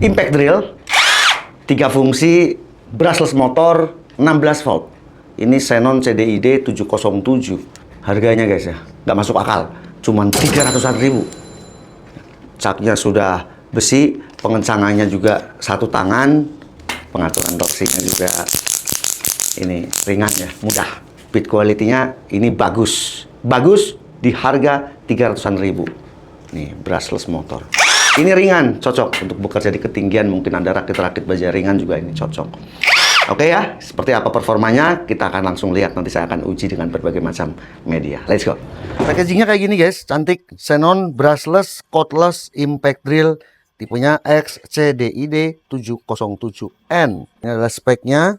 impact drill, 3 fungsi, brushless motor, 16 volt. Ini Xenon CDID 707. Harganya guys ya, nggak masuk akal. Cuman 300-an ribu. Caknya sudah besi, pengencangannya juga satu tangan, pengaturan torsinya juga ini ringan ya, mudah. Build quality-nya ini bagus. Bagus di harga 300-an ribu. Nih, brushless motor. Ini ringan, cocok untuk bekerja di ketinggian. Mungkin Anda rakit-rakit baja ringan juga ini cocok. Oke ya, seperti apa performanya kita akan langsung lihat. Nanti saya akan uji dengan berbagai macam media. Let's go. Packagingnya kayak gini guys, cantik. Xenon brushless cordless impact drill, tipenya XCDID 707N. Ini adalah speknya.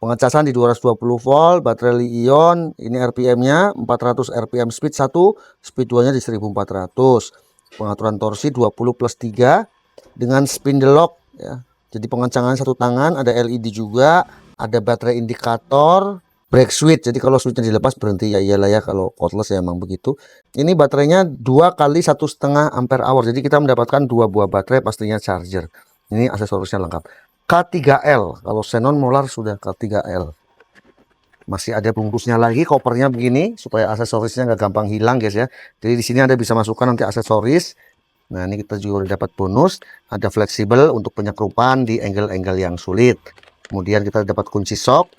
Pengecasan di 220 volt, baterai li-ion. Ini RPM-nya 400 RPM speed 1, speed 2-nya di 1400. Pengaturan torsi 20+3 dengan spindle lock ya. Jadi pengencangan satu tangan, ada LED juga, ada baterai indikator, brake switch. Jadi kalau switchnya dilepas berhenti ya iyalah ya, kalau cordless ya emang begitu. Ini baterainya 2 kali 1,5 ampere hour. Jadi kita mendapatkan 2 buah baterai, pastinya charger. Ini aksesorisnya lengkap. K3L, kalau Xenon Molar sudah K3L. Masih ada bungkusnya lagi, kopernya begini supaya aksesorisnya nggak gampang hilang guys ya. Jadi di sini Anda bisa masukkan nanti aksesoris. Nah, ini kita juga udah dapat bonus, ada fleksibel untuk penyekrupan di angle-angle yang sulit. Kemudian kita dapat kunci shock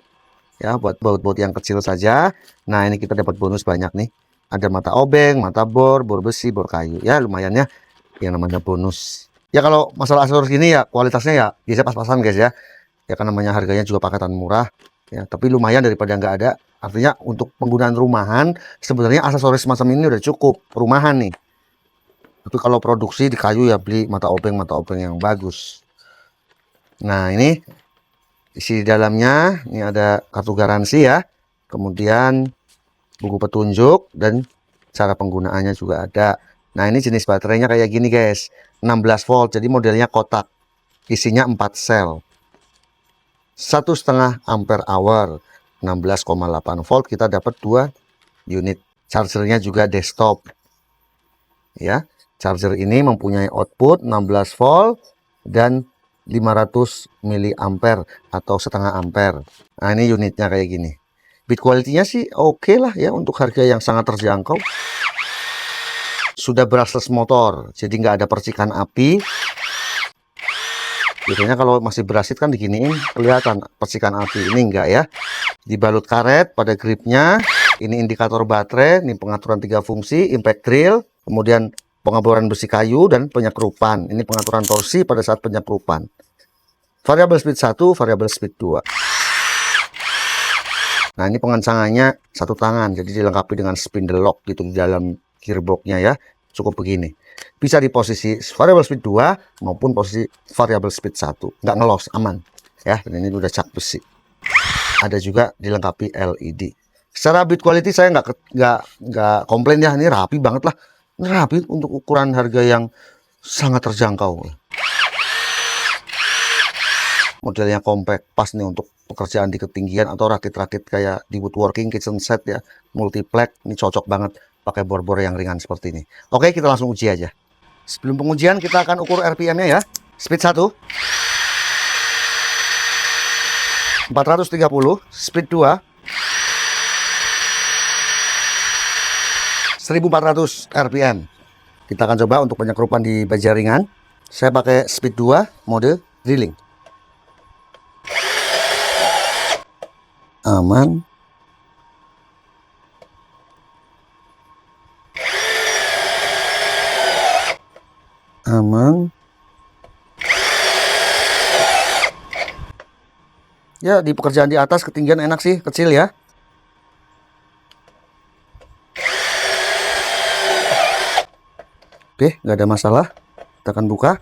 ya buat baut-baut yang kecil saja. Nah, ini kita dapat bonus banyak nih. Ada mata obeng, mata bor besi, bor kayu. Ya, lumayan ya yang namanya bonus. Ya kalau masalah aksesoris gini ya kualitasnya ya biasa pas-pasan guys ya. Ya kan namanya harganya juga paketan murah ya, tapi lumayan daripada nggak ada. Artinya untuk penggunaan rumahan sebenarnya aksesoris semacam ini udah cukup rumahan nih. Tapi kalau produksi di kayu ya beli mata obeng yang bagus. Nah, ini isi dalamnya, ini ada kartu garansi ya. Kemudian buku petunjuk dan cara penggunaannya juga ada. Nah, ini jenis baterainya kayak gini guys, 16 volt. Jadi modelnya kotak. Isinya 4 sel. 1,5 ampere hour, 16,8 volt. Kita dapat 2 unit. Chargernya juga desktop. Ya. Charger ini mempunyai output 16 volt dan 500 mAh atau setengah ampere. Nah, ini unitnya kayak gini. Build quality-nya sih oke lah ya untuk harga yang sangat terjangkau. Sudah brushless motor, jadi nggak ada percikan api. Biasanya kalau masih brasit kan diginiin kelihatan percikan api, ini enggak ya. Dibalut karet pada gripnya. Ini indikator baterai, ini pengaturan 3 fungsi, impact drill, kemudian pengeboran besi kayu dan penyekrupan. Ini pengaturan torsi pada saat penyekrupan. Variable speed 1, variable speed 2. Nah, ini pengencangannya satu tangan, jadi dilengkapi dengan spindle lock gitu di dalam gearboxnya ya. Cukup begini. Bisa di posisi variable speed 2 maupun posisi variable speed 1. Nggak ngelos, aman. Ya, dan ini udah cak besi. Ada juga dilengkapi LED. Secara build quality saya nggak komplain ya, ini rapi banget lah. Ini rapi untuk ukuran harga yang sangat terjangkau. Modelnya compact, pas nih untuk pekerjaan di ketinggian atau rakit-rakit kayak di woodworking kitchen set ya, multiplex. Ini cocok banget pakai bor-bor yang ringan seperti ini. Oke, kita langsung uji aja. Sebelum pengujian kita akan ukur RPM-nya ya. Speed 1 430, speed 2 1400 RPM. Kita akan coba untuk penyekrupan di baja ringan. Saya pakai speed 2 mode drilling. Aman. Aman. Ya, di pekerjaan di atas ketinggian enak sih, kecil ya. Oke, nggak ada masalah. Kita akan buka.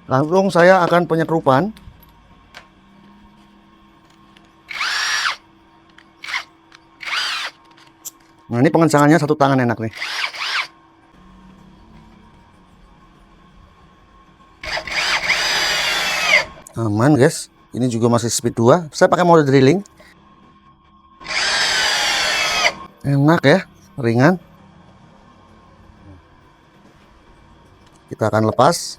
Langsung saya akan penyekrupan. Nah, ini pengencangannya satu tangan enak nih. Aman guys. Ini juga masih speed 2. Saya pakai mode drilling. Enak ya, ringan. Kita akan lepas.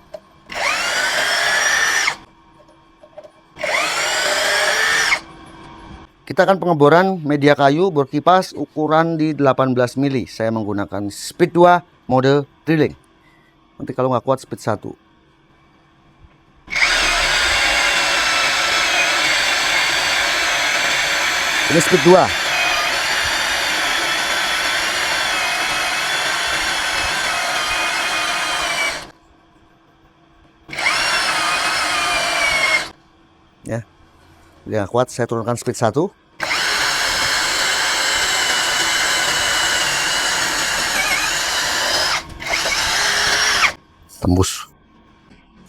Kita akan pengeboran media kayu bor kipas ukuran di 18 mili. Saya menggunakan speed 2 mode drilling. Nanti kalau nggak kuat speed 1. Ini speed 2. Ya. Bila nggak kuat saya turunkan speed 1. Tembus.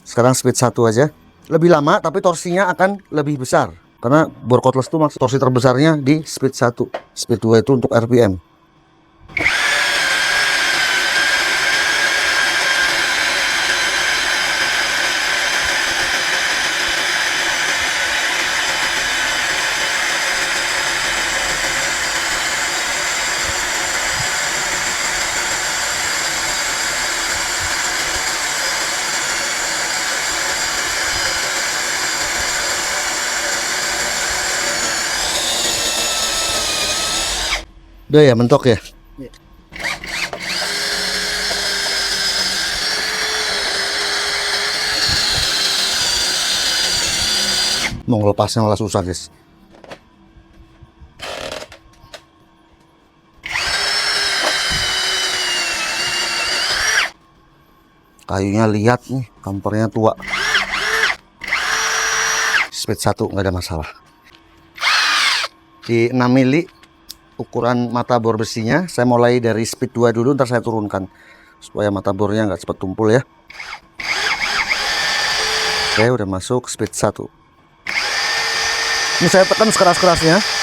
Sekarang speed 1 aja. Lebih lama tapi torsinya akan lebih besar. Karena bor cordless itu maksud torsi terbesarnya di speed 1. Speed 2 itu untuk RPM. Udah ya, mentok ya. Mau ngelepasnya malah susah guys. Kayunya lihat nih, kampernya tua. Speed 1 nggak ada masalah. Di 6 mili ukuran mata bor besinya, saya mulai dari speed 2 dulu, ntar saya turunkan supaya mata bornya nggak cepat tumpul ya. Oke, udah masuk speed 1. Ini saya tekan sekeras-kerasnya.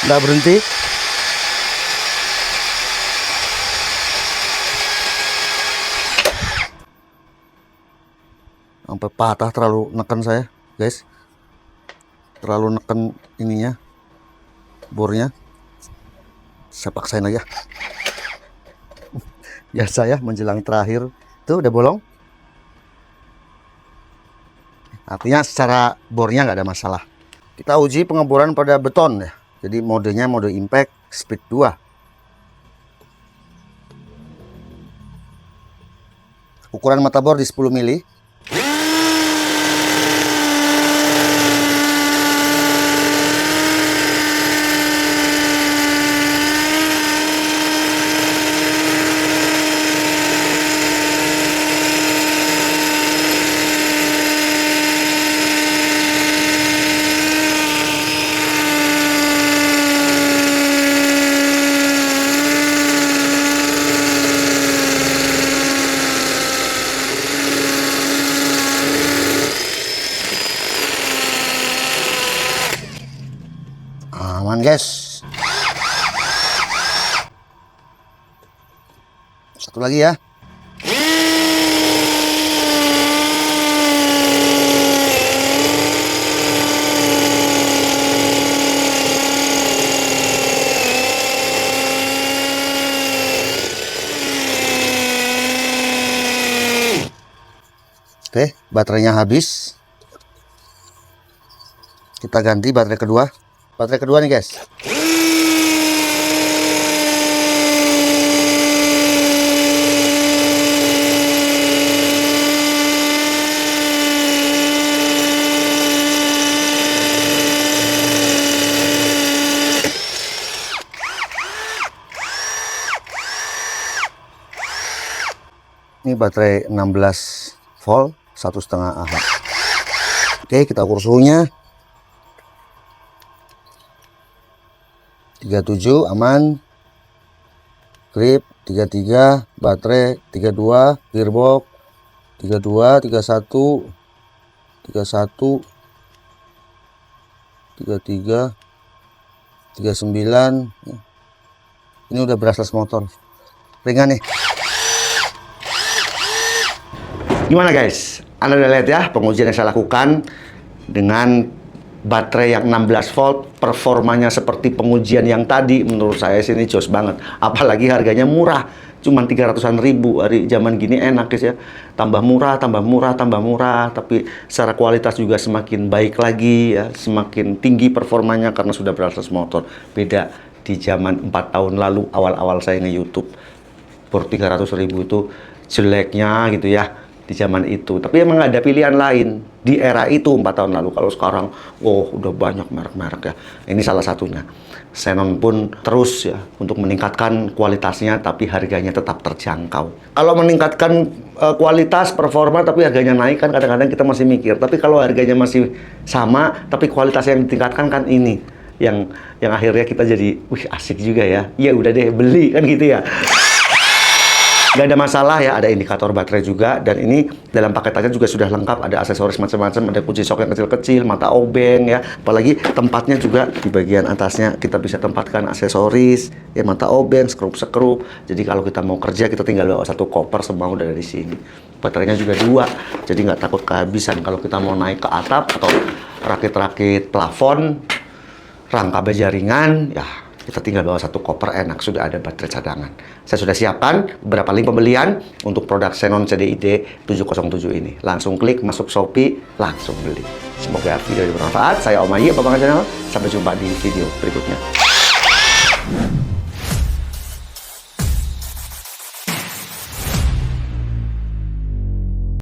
Nggak berhenti. Sampai patah, terlalu neken saya guys. Terlalu neken ininya, bornya. Saya paksain aja. Biasa ya, menjelang terakhir. Tuh udah bolong. Artinya secara bornya nggak ada masalah. Kita uji pengeboran pada beton ya. Jadi modenya mode impact speed 2. Ukuran mata bor di 10 mili. Aman guys. Satu lagi ya. Oke, baterainya habis. Kita ganti baterai kedua. Baterai kedua nih guys. Ini baterai 16 volt 1,5 Ah. Oke, kita ukur suhunya. 37 aman. Grip 33, baterai 32, gearbox 32, 31, 31, 33, 39. Ini udah brushless motor. Ringan nih. Gimana guys? Anda udah lihat ya pengujian yang saya lakukan dengan baterai yang 16 volt, performanya seperti pengujian yang tadi. Menurut saya sih ini jos banget. Apalagi harganya murah, cuman 300-an ribu. Hari zaman gini enak guys ya. Tambah murah, tambah murah, tambah murah. Tapi secara kualitas juga semakin baik lagi ya. Semakin tinggi performanya karena sudah brushless motor. Beda di zaman 4 tahun lalu awal-awal saya nge-YouTube. Per 300 ribu itu jeleknya gitu ya di zaman itu. Tapi emang ada pilihan lain di era itu 4 tahun lalu. Kalau sekarang, oh udah banyak merek-merek ya. Ini salah satunya. Xenon pun terus ya untuk meningkatkan kualitasnya, tapi harganya tetap terjangkau. Kalau meningkatkan kualitas, performa, tapi harganya naik kan kadang-kadang kita masih mikir. Tapi kalau harganya masih sama, tapi kualitas yang ditingkatkan kan ini. Yang akhirnya kita jadi, wih asik juga ya. Ya udah deh beli kan gitu ya. Gak ada masalah ya, ada indikator baterai juga, dan ini dalam paketannya juga sudah lengkap, ada aksesoris macam-macam, ada kunci shock yang kecil-kecil, mata obeng ya, apalagi tempatnya juga di bagian atasnya kita bisa tempatkan aksesoris, ya mata obeng, skrup-skrup. Jadi kalau kita mau kerja kita tinggal bawa satu koper semua udah dari sini. Baterainya juga 2, jadi nggak takut kehabisan kalau kita mau naik ke atap atau rakit-rakit plafon, rangka baja ringan, ya kita tinggal bawa satu koper enak, sudah ada baterai cadangan. Saya sudah siapkan beberapa link pembelian untuk produk Xenon CDID 707 ini. Langsung klik masuk Shopee, langsung beli. Semoga video ini bermanfaat. Saya Om Ayi, Bapak Channel. Sampai jumpa di video berikutnya.